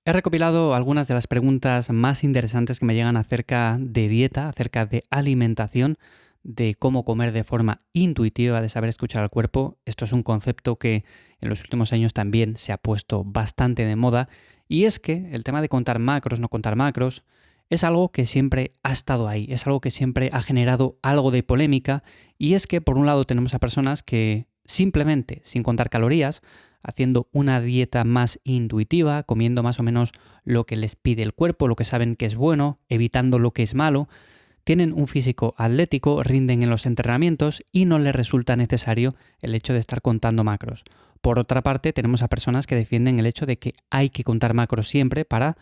He recopilado algunas de las preguntas más interesantes que me llegan acerca de dieta, acerca de alimentación, de cómo comer de forma intuitiva, de saber escuchar al cuerpo. Esto es un concepto que en los últimos años también se ha puesto bastante de moda, y es que el tema de contar macros, no contar macros, es algo que siempre ha estado ahí, es algo que siempre ha generado algo de polémica, y es que por un lado tenemos a personas que simplemente, sin contar calorías, haciendo una dieta más intuitiva, comiendo más o menos lo que les pide el cuerpo, lo que saben que es bueno, evitando lo que es malo, tienen un físico atlético, rinden en los entrenamientos y no les resulta necesario el hecho de estar contando macros. Por otra parte, tenemos a personas que defienden el hecho de que hay que contar macros siempre para,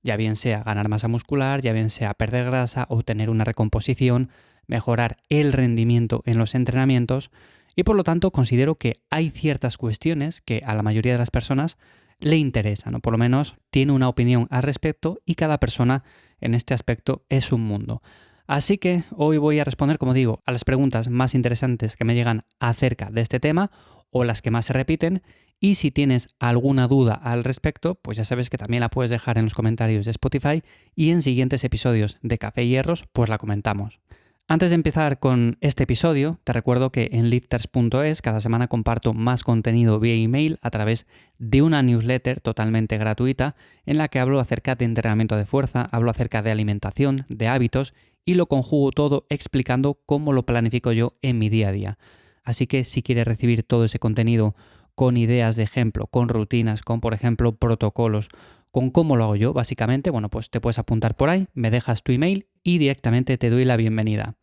ya bien sea ganar masa muscular, ya bien sea perder grasa, obtener una recomposición, mejorar el rendimiento en los entrenamientos, y por lo tanto considero que hay ciertas cuestiones que a la mayoría de las personas le interesan, o por lo menos tiene una opinión al respecto, y cada persona en este aspecto es un mundo. Así que hoy voy a responder, como digo, a las preguntas más interesantes que me llegan acerca de este tema o las que más se repiten, y si tienes alguna duda al respecto, pues ya sabes que también la puedes dejar en los comentarios de Spotify, y en siguientes episodios de Café y Hierros pues la comentamos. Antes de empezar con este episodio, te recuerdo que en lifters.es cada semana comparto más contenido vía email a través de una newsletter totalmente gratuita en la que hablo acerca de entrenamiento de fuerza, hablo acerca de alimentación, de hábitos, y lo conjugo todo explicando cómo lo planifico yo en mi día a día. Así que si quieres recibir todo ese contenido con ideas de ejemplo, con rutinas, con por ejemplo protocolos, con cómo lo hago yo básicamente, bueno, pues te puedes apuntar por ahí, me dejas tu email y directamente te doy la bienvenida.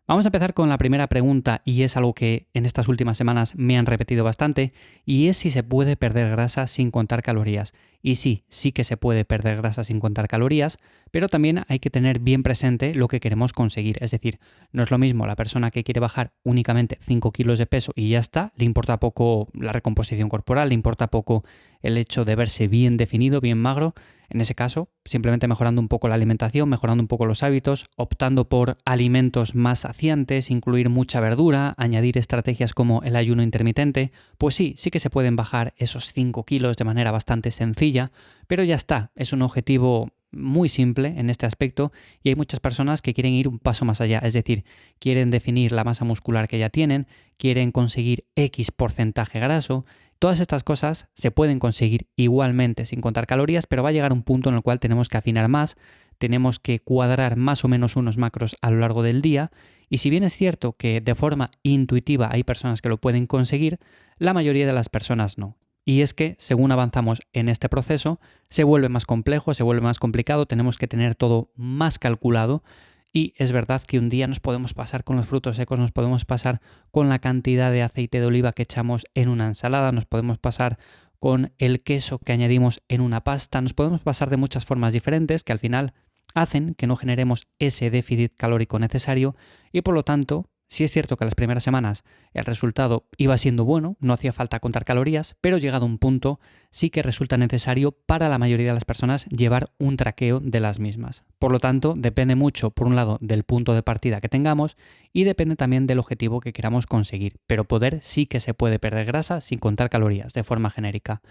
Vamos a empezar con la primera pregunta, y es algo que en estas últimas semanas me han repetido bastante, y es si se puede perder grasa sin contar calorías. Y sí que se puede perder grasa sin contar calorías, pero también hay que tener bien presente lo que queremos conseguir. Es decir, no es lo mismo la persona que quiere bajar únicamente 5 kilos de peso y ya está, le importa poco la recomposición corporal, le importa poco el hecho de verse bien definido, bien magro. En ese caso, simplemente mejorando un poco la alimentación, mejorando un poco los hábitos, optando por alimentos más saciantes, incluir mucha verdura, añadir estrategias como el ayuno intermitente, pues sí que se pueden bajar esos 5 kilos de manera bastante sencilla, pero ya está, es un objetivo muy simple en este aspecto, y hay muchas personas que quieren ir un paso más allá, es decir, quieren definir la masa muscular que ya tienen, quieren conseguir X porcentaje graso. Todas estas cosas se pueden conseguir igualmente sin contar calorías, pero va a llegar un punto en el cual tenemos que afinar más, tenemos que cuadrar más o menos unos macros a lo largo del día, y si bien es cierto que de forma intuitiva hay personas que lo pueden conseguir, la mayoría de las personas no. Y es que según avanzamos en este proceso, se vuelve más complejo, se vuelve más complicado, tenemos que tener todo más calculado. Y es verdad que un día nos podemos pasar con los frutos secos, nos podemos pasar con la cantidad de aceite de oliva que echamos en una ensalada, nos podemos pasar con el queso que añadimos en una pasta, nos podemos pasar de muchas formas diferentes que al final hacen que no generemos ese déficit calórico necesario, y por lo tanto, sí es cierto que las primeras semanas el resultado iba siendo bueno, no hacía falta contar calorías, pero llegado a un punto sí que resulta necesario para la mayoría de las personas llevar un traqueo de las mismas. Por lo tanto, depende mucho, por un lado, del punto de partida que tengamos, y depende también del objetivo que queramos conseguir, pero poder sí que se puede perder grasa sin contar calorías, de forma genérica.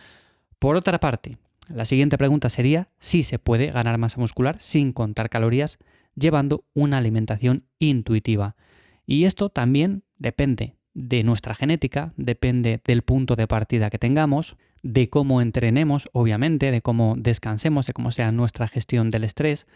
Por otra parte, la siguiente pregunta sería si se puede ganar masa muscular sin contar calorías llevando una alimentación intuitiva. Y esto también depende de nuestra genética, depende del punto de partida que tengamos, de cómo entrenemos, obviamente, de cómo descansemos, de cómo sea nuestra gestión del estrés.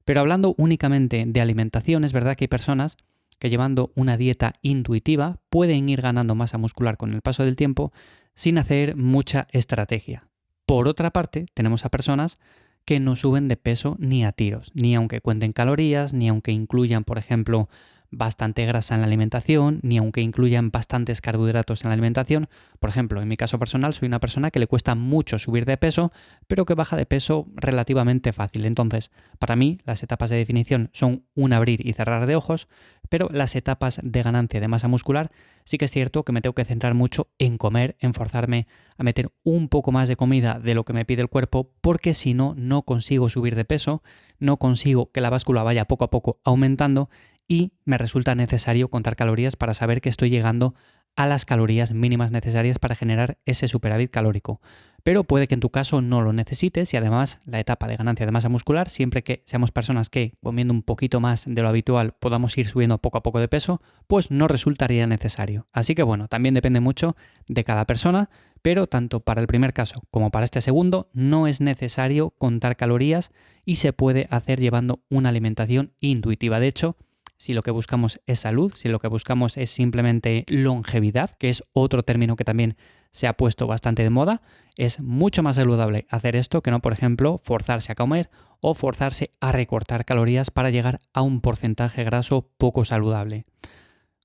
Pero hablando únicamente de alimentación, es verdad que hay personas que llevando una dieta intuitiva pueden ir ganando masa muscular con el paso del tiempo sin hacer mucha estrategia. Por otra parte, tenemos a personas que no suben de peso ni a tiros, ni aunque cuenten calorías, ni aunque incluyan, por ejemplo, bastante grasa en la alimentación, ni aunque incluyan bastantes carbohidratos en la alimentación. Por ejemplo, en mi caso personal soy una persona que le cuesta mucho subir de peso, pero que baja de peso relativamente fácil. Entonces, para mí las etapas de definición son un abrir y cerrar de ojos, pero las etapas de ganancia de masa muscular sí que es cierto que me tengo que centrar mucho en comer, en forzarme a meter un poco más de comida de lo que me pide el cuerpo, porque si no, no consigo subir de peso, no consigo que la báscula vaya poco a poco aumentando, y me resulta necesario contar calorías para saber que estoy llegando a las calorías mínimas necesarias para generar ese superávit calórico. pero puede que en tu caso no lo necesites y además la etapa de ganancia de masa muscular, siempre que seamos personas que comiendo un poquito más de lo habitual podamos ir subiendo poco a poco de peso, pues no resultaría necesario. Así que bueno, también depende mucho de cada persona, pero tanto para el primer caso como para este segundo no es necesario contar calorías y se puede hacer llevando una alimentación intuitiva. De hecho, si lo que buscamos es salud, si lo que buscamos es simplemente longevidad, que es otro término que también se ha puesto bastante de moda, es mucho más saludable hacer esto que no, por ejemplo, forzarse a comer o forzarse a recortar calorías para llegar a un porcentaje graso poco saludable.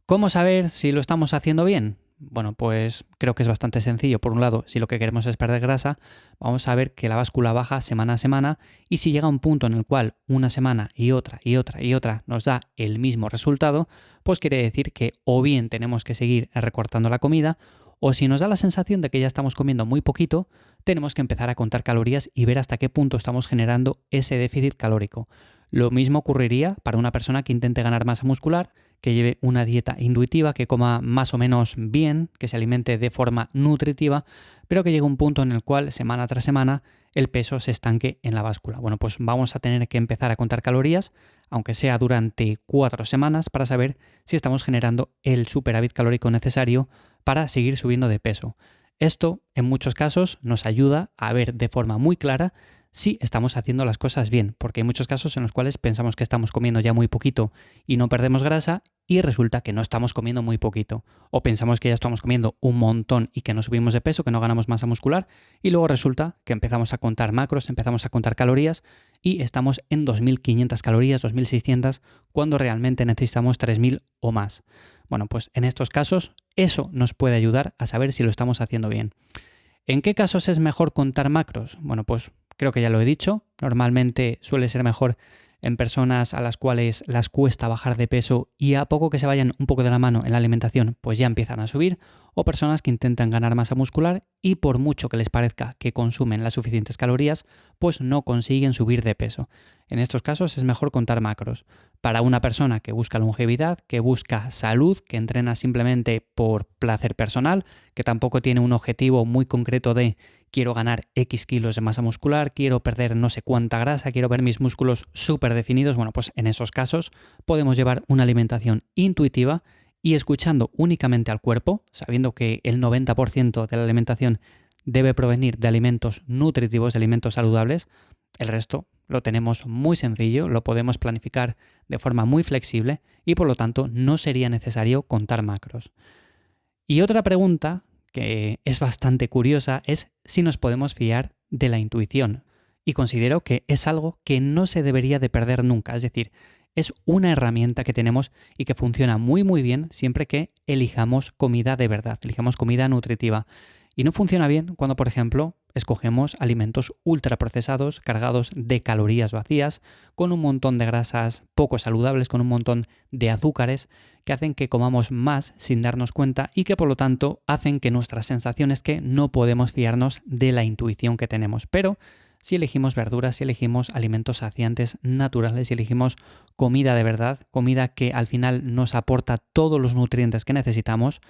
¿Cómo saber si lo estamos haciendo bien? Bueno, pues creo que es bastante sencillo. Por un lado, si lo que queremos es perder grasa, vamos a ver que la báscula baja semana a semana y si llega un punto en el cual una semana y otra nos da el mismo resultado, pues quiere decir que o bien tenemos que seguir recortando la comida o si nos da la sensación de que ya estamos comiendo muy poquito, tenemos que empezar a contar calorías y ver hasta qué punto estamos generando ese déficit calórico. Lo mismo ocurriría para una persona que intente ganar masa muscular, que lleve una dieta intuitiva, que coma más o menos bien, que se alimente de forma nutritiva, pero que llegue un punto en el cual semana tras semana el peso se estanque en la báscula. Bueno, pues vamos a tener que empezar a contar calorías, aunque sea durante 4 semanas, para saber si estamos generando el superávit calórico necesario para seguir subiendo de peso. Esto, en muchos casos, nos ayuda a ver de forma muy clara si estamos haciendo las cosas bien, porque hay muchos casos en los cuales pensamos que estamos comiendo ya muy poquito y no perdemos grasa y resulta que no estamos comiendo muy poquito. O pensamos que ya estamos comiendo un montón y que no subimos de peso, que no ganamos masa muscular y luego resulta que empezamos a contar macros, empezamos a contar calorías y estamos en 2.500 calorías, 2.600, cuando realmente necesitamos 3.000 o más. Bueno, pues en estos casos eso nos puede ayudar a saber si lo estamos haciendo bien. ¿En qué casos es mejor contar macros? Bueno, pues creo que ya lo he dicho, normalmente suele ser mejor en personas a las cuales las cuesta bajar de peso y a poco que se vayan un poco de la mano en la alimentación, pues ya empiezan a subir, o personas que intentan ganar masa muscular y por mucho que les parezca que consumen las suficientes calorías, pues no consiguen subir de peso. En estos casos es mejor contar macros. Para una persona que busca longevidad, que busca salud, que entrena simplemente por placer personal, que tampoco tiene un objetivo muy concreto de quiero ganar X kilos de masa muscular, quiero perder no sé cuánta grasa, quiero ver mis músculos súper definidos, bueno, pues en esos casos podemos llevar una alimentación intuitiva y escuchando únicamente al cuerpo, sabiendo que el 90% de la alimentación debe provenir de alimentos nutritivos, de alimentos saludables. El resto lo tenemos muy sencillo, lo podemos planificar de forma muy flexible y por lo tanto no sería necesario contar macros. Y otra pregunta que es bastante curiosa es si nos podemos fiar de la intuición. Y considero que es algo que no se debería de perder nunca, es decir, es una herramienta que tenemos y que funciona muy muy bien siempre que elijamos comida de verdad, elijamos comida nutritiva. Y no funciona bien cuando, por ejemplo, escogemos alimentos ultraprocesados, cargados de calorías vacías, con un montón de grasas poco saludables, con un montón de azúcares, que hacen que comamos más sin darnos cuenta y que por lo tanto hacen que nuestra sensación es que no podemos fiarnos de la intuición que tenemos. Pero si elegimos verduras, si elegimos alimentos saciantes naturales, si elegimos comida de verdad, comida que al final nos aporta todos los nutrientes que necesitamos,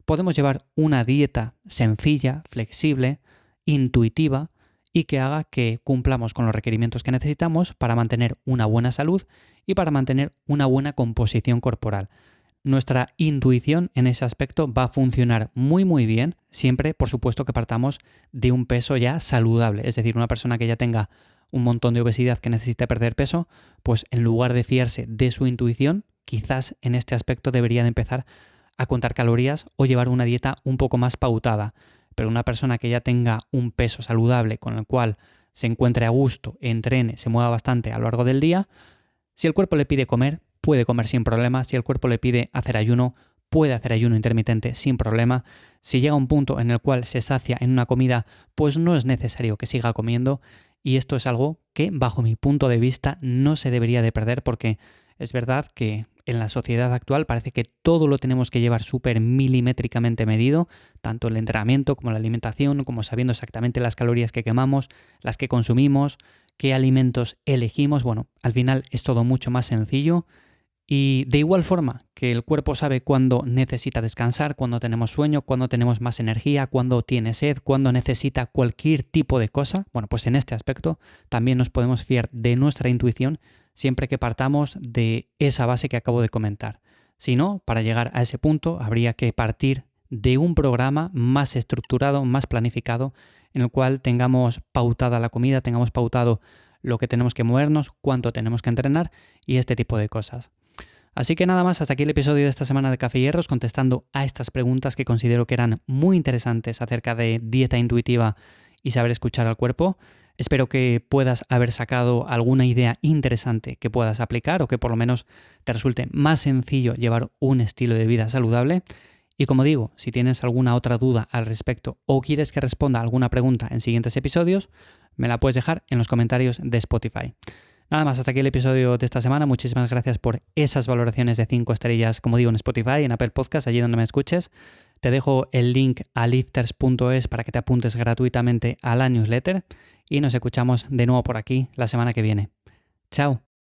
podemos llevar una dieta sencilla, flexible, intuitiva y que haga que cumplamos con los requerimientos que necesitamos para mantener una buena salud y para mantener una buena composición corporal. Nuestra intuición en ese aspecto va a funcionar muy muy bien, siempre por supuesto que partamos de un peso ya saludable, es decir, una persona que ya tenga un montón de obesidad que necesite perder peso, pues en lugar de fiarse de su intuición, quizás en este aspecto debería de empezar a contar calorías o llevar una dieta un poco más pautada. Pero una persona que ya tenga un peso saludable con el cual se encuentre a gusto, entrene, se mueva bastante a lo largo del día, si el cuerpo le pide comer, puede comer sin problema. Si el cuerpo le pide hacer ayuno, puede hacer ayuno intermitente sin problema. Si llega un punto en el cual se sacia en una comida, pues no es necesario que siga comiendo. Y esto es algo que, bajo mi punto de vista, no se debería de perder porque es verdad que en la sociedad actual parece que todo lo tenemos que llevar súper milimétricamente medido, tanto el entrenamiento como la alimentación, como sabiendo exactamente las calorías que quemamos, las que consumimos, qué alimentos elegimos. Bueno, al final es todo mucho más sencillo Y de igual forma que el cuerpo sabe cuándo necesita descansar, cuándo tenemos sueño, cuándo tenemos más energía, cuándo tiene sed, cuándo necesita cualquier tipo de cosa, bueno, pues en este aspecto también nos podemos fiar de nuestra intuición siempre que partamos de esa base que acabo de comentar. Si no, para llegar a ese punto habría que partir de un programa más estructurado, más planificado, en el cual tengamos pautada la comida, tengamos pautado lo que tenemos que movernos, cuánto tenemos que entrenar y este tipo de cosas. Así que nada más, hasta aquí el episodio de esta semana de Café y Hierros, contestando a estas preguntas que considero que eran muy interesantes acerca de dieta intuitiva y saber escuchar al cuerpo. Espero que puedas haber sacado alguna idea interesante que puedas aplicar o que por lo menos te resulte más sencillo llevar un estilo de vida saludable. Y como digo, si tienes alguna otra duda al respecto o quieres que responda a alguna pregunta en siguientes episodios, me la puedes dejar en los comentarios de Spotify. Nada más, hasta aquí el episodio de esta semana. Muchísimas gracias por esas valoraciones de 5 estrellas, como digo, en Spotify, en Apple Podcast, allí donde me escuches. Te dejo el link a lifters.es para que te apuntes gratuitamente a la newsletter y nos escuchamos de nuevo por aquí la semana que viene. ¡Chao!